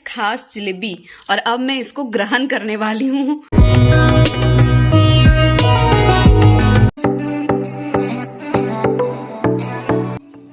खास जलेबी और अब मैं इसको ग्रहण करने वाली हूँ।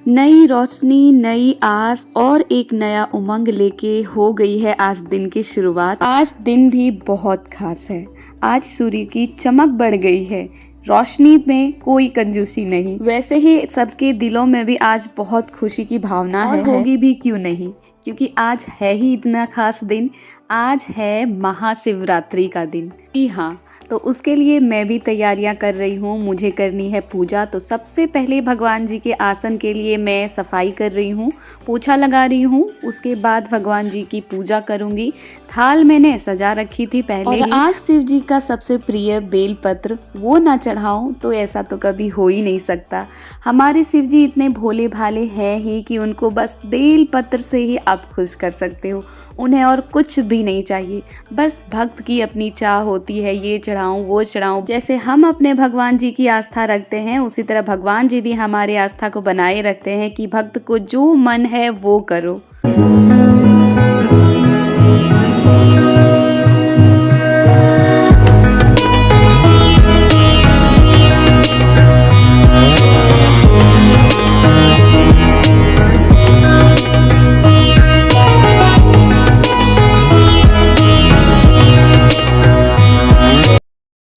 नई रोशनी, नई आस और एक नया उमंग लेके हो गई है आज दिन की शुरुआत। आज दिन भी बहुत खास है। आज सूर्य की चमक बढ़ गई है, रोशनी में कोई कंजूसी नहीं। वैसे ही सबके दिलों में भी आज बहुत खुशी की भावना है, होगी भी क्यों नहीं, क्योंकि आज है ही इतना खास दिन। आज है महाशिवरात्रि का दिन। जी हाँ, तो उसके लिए मैं भी तैयारियां कर रही हूँ। मुझे करनी है पूजा। तो सबसे पहले भगवान जी के आसन के लिए मैं सफाई कर रही हूँ, पोछा लगा रही हूँ। उसके बाद भगवान जी की पूजा करूँगी। थाल मैंने सजा रखी थी पहले और आज शिव जी का सबसे प्रिय बेलपत्र वो ना चढ़ाऊं तो ऐसा तो कभी हो ही नहीं सकता। हमारे शिव जी इतने भोले भाले हैं ही कि उनको बस बेलपत्र से ही आप खुश कर सकते हो। उन्हें और कुछ भी नहीं चाहिए, बस भक्त की अपनी चाह होती है, ये चढ़ाऊं वो चढ़ाऊं। जैसे हम अपने भगवान जी की आस्था रखते हैं, उसी तरह भगवान जी भी हमारे आस्था को बनाए रखते हैं कि भक्त को जो मन है वो करो।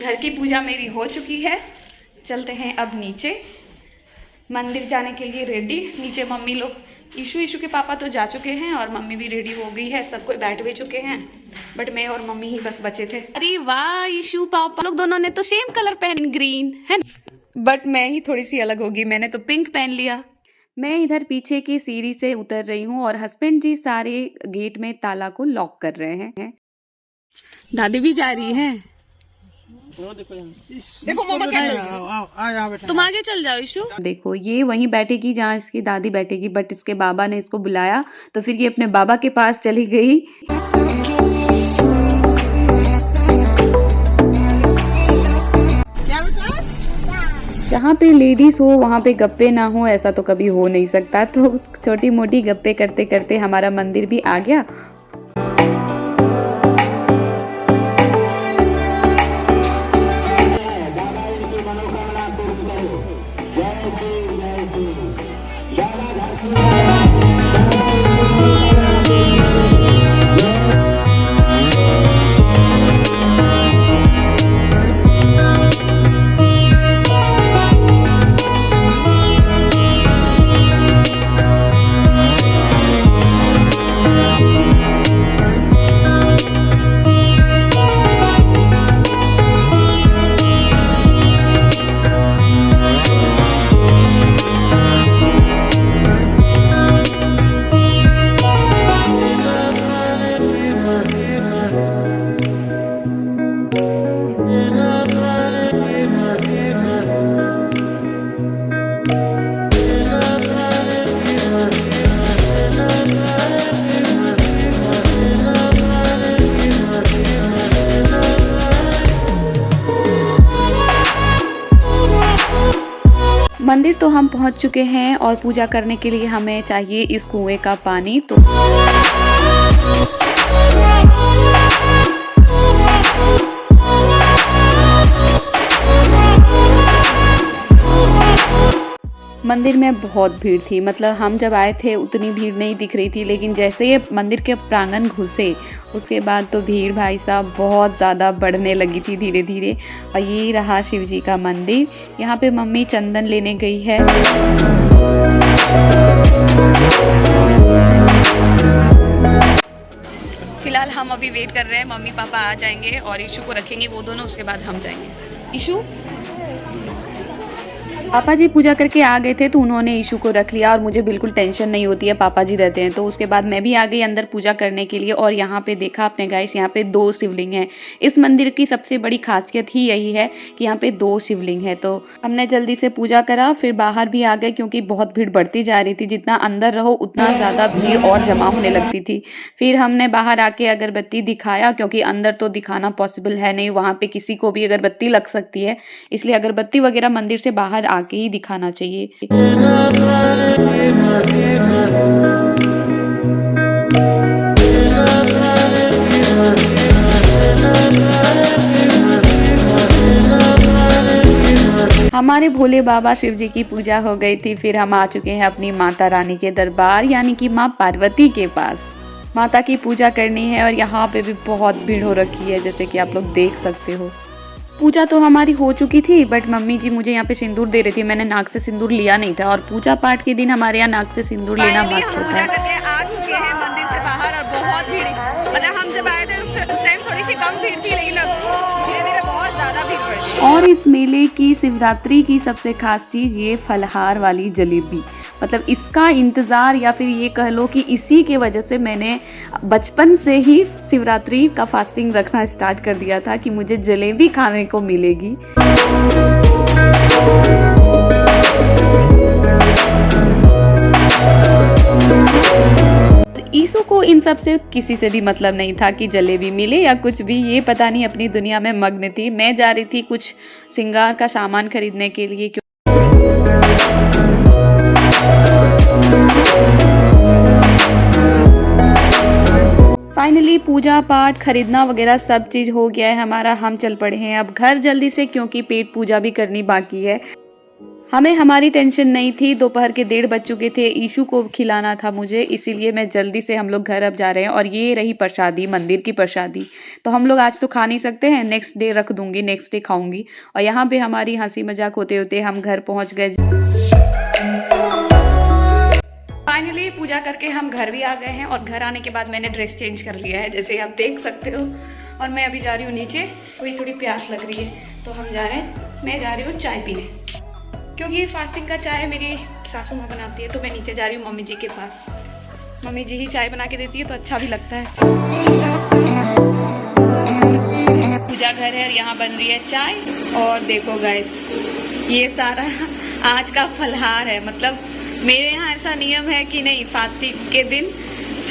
घर की पूजा मेरी हो चुकी है। चलते हैं अब नीचे, मंदिर जाने के लिए रेडी। नीचे मम्मी लोग, ईशु के पापा तो जा चुके हैं और मम्मी भी रेडी हो गई है। सब कोई बैठ भी चुके हैं, बट मैं और मम्मी ही बस बचे थे। अरे वाह, ईशु पापा लोग दोनों ने तो सेम कलर पहन, ग्रीन है, बट मैं ही थोड़ी सी अलग होगी, मैंने तो पिंक पहन लिया। मैं इधर पीछे की सीढ़ी से उतर रही हूँ और हस्बैंड जी सारे गेट में ताला को लॉक कर रहे हैं। दादी भी जा रही है। देखो तुम आगे चल जाओ ईशु। देखो ये वहीं बैठेगी जहाँ इसकी दादी बैठेगी, बट इसके बाबा ने इसको बुलाया तो फिर ये अपने बाबा के पास चली गई। जहाँ पे लेडीज हो वहाँ पे गप्पे ना हो ऐसा तो कभी हो नहीं सकता। तो छोटी मोटी गप्पे करते करते हमारा मंदिर भी आ गया। मंदिर तो हम पहुंच चुके हैं और पूजा करने के लिए हमें चाहिए इस कुएं का पानी। तो मंदिर में बहुत भीड़ थी, मतलब हम जब आए थे उतनी भीड़ नहीं दिख रही थी, लेकिन जैसे ये मंदिर के प्रांगण घुसे उसके बाद तो भीड़ भाई साहब बहुत ज़्यादा बढ़ने लगी थी धीरे धीरे। और ये रहा शिव जी का मंदिर। यहाँ पे मम्मी चंदन लेने गई है। फिलहाल हम अभी वेट कर रहे हैं, मम्मी पापा आ जाएंगे और ईशु को रखेंगे वो दोनों, उसके बाद हम जाएंगे। ईशु, पापा जी पूजा करके आ गए थे तो उन्होंने ईशु को रख लिया और मुझे बिल्कुल टेंशन नहीं होती है, पापा जी रहते हैं। तो उसके बाद मैं भी आ गई अंदर पूजा करने के लिए। और यहाँ पे देखा आपने गाइस, यहाँ पे 2 शिवलिंग हैं। इस मंदिर की सबसे बड़ी खासियत ही यही है कि यहाँ पे 2 शिवलिंग है। तो हमने जल्दी से पूजा करा, फिर बाहर भी आ गए क्योंकि बहुत भीड़ बढ़ती जा रही थी। जितना अंदर रहो उतना ज़्यादा भीड़ और जमा होने लगती थी। फिर हमने बाहर आके अगरबत्ती दिखाया, क्योंकि अंदर तो दिखाना पॉसिबल है नहीं, वहाँ पे किसी को भी अगरबत्ती लग सकती है, इसलिए अगरबत्ती वगैरह मंदिर से बाहर आके ही दिखाना चाहिए। हमारे भोले बाबा शिव जी की पूजा हो गई थी। फिर हम आ चुके हैं अपनी माता रानी के दरबार यानी कि माँ पार्वती के पास। माता की पूजा करनी है और यहाँ पे भी बहुत भीड़ हो रखी है, जैसे कि आप लोग देख सकते हो। पूजा तो हमारी हो चुकी थी, बट मम्मी जी मुझे यहाँ पे सिंदूर दे रही थी। मैंने नाक से सिंदूर लिया नहीं था, और पूजा पाठ के दिन हमारे यहाँ नाक से सिंदूर लेना मस्त होता है। आ चुके हैं मंदिर से बाहर और बहुत भीड़, मतलब हम जब आए थे उस टाइम थोड़ी सी कम भीड़ थी, लेकिन अब धीरे धीरे बहुत ज़्यादा भीड़ बढ़ गई। और इस मेले की शिवरात्रि की सबसे खास चीज़ ये फलहार वाली जलेबी, मतलब इसका इंतज़ार, या फिर ये कह लो कि इसी के वजह से मैंने बचपन से ही शिवरात्रि का फास्टिंग रखना स्टार्ट कर दिया था कि मुझे जलेबी खाने को मिलेगी। ईसु को इन सब से किसी से भी मतलब नहीं था कि जलेबी मिले या कुछ भी, ये पता नहीं अपनी दुनिया में मग्न थी। मैं जा रही थी कुछ श्रृंगार का सामान खरीदने के लिए। फाइनली पूजा पाठ खरीदना वगैरह सब चीज़ हो गया है हमारा। हम चल पड़े हैं अब घर जल्दी से, क्योंकि पेट पूजा भी करनी बाकी है। हमें हमारी टेंशन नहीं थी, दोपहर के 1:30 बज चुके थे, ईशु को खिलाना था मुझे, इसीलिए मैं जल्दी से हम लोग घर अब जा रहे हैं। और ये रही प्रसादी, मंदिर की प्रसादी। तो हम लोग आज तो खा नहीं सकते हैं, नेक्स्ट डे रख दूंगी, नेक्स्ट डे खाऊंगी। और यहाँ पे हमारी हंसी मजाक होते होते हम घर पहुँच गए। फाइनली पूजा करके हम घर भी आ गए हैं, और घर आने के बाद मैंने ड्रेस चेंज कर लिया है, जैसे आप देख सकते हो। और मैं अभी जा रही हूँ नीचे, थोड़ी प्यास लग रही है, तो हम जा रहे हैं, मैं जा रही हूँ चाय पीने, क्योंकि फास्टिंग का चाय मेरी सासू माँ बनाती है। तो मैं नीचे जा रही हूँ मम्मी जी के पास। मम्मी जी ही चाय बना के देती है, तो अच्छा भी लगता है। पूजा घर है और यहाँ बन रही है चाय। और देखो गाइस, ये सारा आज का फलहार है। मतलब मेरे यहाँ ऐसा नियम है कि नहीं, फास्टिंग के दिन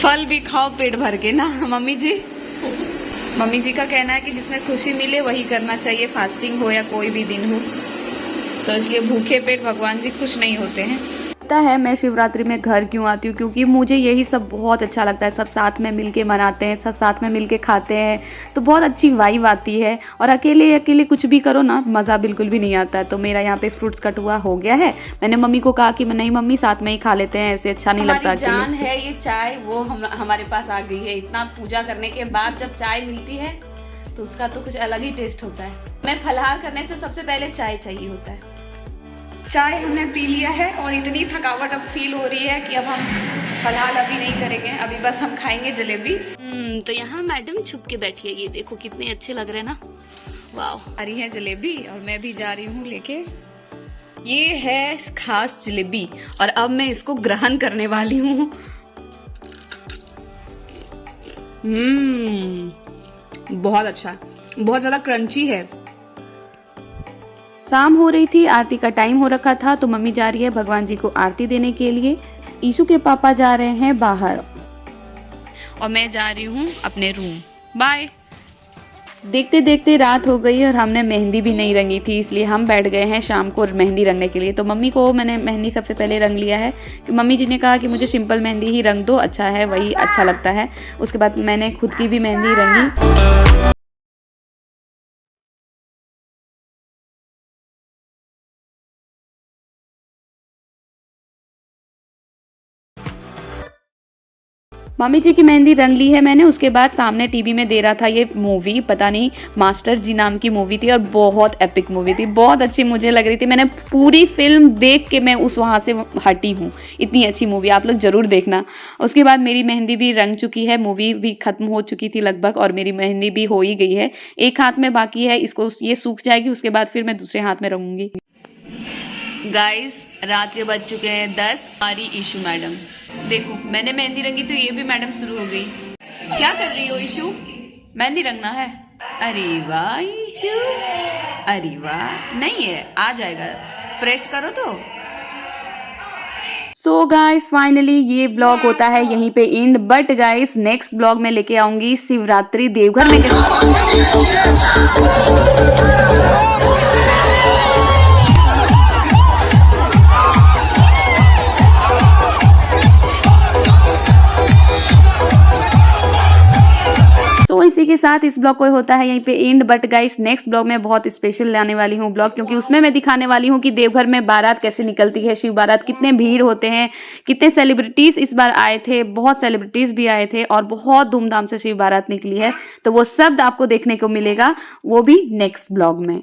फल भी खाओ पेट भर के ना मम्मी जी का कहना है कि जिसमें खुशी मिले वही करना चाहिए, फास्टिंग हो या कोई भी दिन हो। तो इसलिए भूखे पेट भगवान जी खुश नहीं होते हैं। पता है मैं शिवरात्रि में घर क्यों आती हूँ, क्योंकि मुझे यही सब बहुत अच्छा लगता है। सब साथ में मिलके मनाते हैं, सब साथ में मिलके खाते हैं, तो बहुत अच्छी वाइब आती है। और अकेले कुछ भी करो ना, मज़ा बिल्कुल भी नहीं आता है। तो मेरा यहाँ पे फ्रूट्स कट हुआ हो गया है। मैंने मम्मी को कहा कि नहीं मम्मी, साथ में ही खा लेते हैं, ऐसे अच्छा नहीं लगता। जान है ये चाय, वो हमारे पास आ गई है। इतना पूजा करने के बाद जब चाय मिलती है तो उसका तो कुछ अलग ही टेस्ट होता है। मैं फलाहार करने से सबसे पहले चाय चाहिए होता है। चाय हमने पी लिया है और इतनी थकावट अब फील हो रही है कि अब हम फलाहार अभी नहीं करेंगे, अभी बस हम खाएंगे जलेबी। तो यहाँ मैडम छुप के बैठी है, ये देखो कितने अच्छे लग रहे हैं ना, वाह। आ रही है जलेबी और मैं भी जा रही हूँ लेके। ये है खास जलेबी और अब मैं इसको ग्रहण करने वाली हूँ। बहुत अच्छा, बहुत ज़्यादा क्रंची है। शाम हो रही थी, आरती का टाइम हो रखा था, तो मम्मी जा रही है भगवान जी को आरती देने के लिए। ईशु के पापा जा रहे हैं बाहर और मैं जा रही हूँ अपने रूम। बाय। देखते देखते रात हो गई और हमने मेहंदी भी नहीं रंगी थी, इसलिए हम बैठ गए हैं शाम को मेहंदी रंगने के लिए। तो मम्मी को मैंने मेहंदी सबसे पहले रंग लिया है, कि मम्मी जी ने कहा कि मुझे सिंपल मेहंदी ही रंग दो, अच्छा है, वही अच्छा लगता है। उसके बाद मैंने खुद की भी मेहंदी रंगी। मम्मी जी की मेहंदी रंग ली है मैंने। उसके बाद सामने टीवी में दे रहा था ये मूवी, पता नहीं मास्टर जी नाम की मूवी थी और बहुत एपिक मूवी थी, बहुत अच्छी मुझे लग रही थी। मैंने पूरी फिल्म देख के मैं वहाँ से हटी हूँ, इतनी अच्छी मूवी, आप लोग जरूर देखना। उसके बाद मेरी मेहंदी भी रंग चुकी है, मूवी भी खत्म हो चुकी थी लगभग और मेरी मेहंदी भी हो ही गई है। एक हाथ में बाकी है, इसको ये सूख जाएगी, उसके बाद फिर मैं दूसरे हाथ में रंगूंगी। गाइस रात के बज चुके हैं 10। हमारी ईशु मैडम देखो, मैंने मेहंदी रंगी तो ये भी मैडम शुरू हो गई। क्या कर रही हो ईशु? मेहंदी रंगना है? अरे वाह ईशु, अरे वाह। नहीं है, आ जाएगा, प्रेस करो तो। सो गाइस फाइनली ये ब्लॉग होता है यहीं पे and, but guys next blog में लेके आऊंगी शिवरात्रि देवघर में। इसी के साथ इस ब्लॉग को होता है यहीं पे and, but guys next blog में बहुत स्पेशल लाने वाली हूँ ब्लॉग, क्योंकि उसमें मैं दिखाने वाली हूँ कि देवघर में बारात कैसे निकलती है, शिव बारात, कितने भीड़ होते हैं, कितने सेलिब्रिटीज इस बार आए थे, बहुत सेलिब्रिटीज भी आए थे और बहुत धूमधाम से शिव बारात निकली है। तो वो सब आपको देखने को मिलेगा, वो भी नेक्स्ट ब्लॉग में।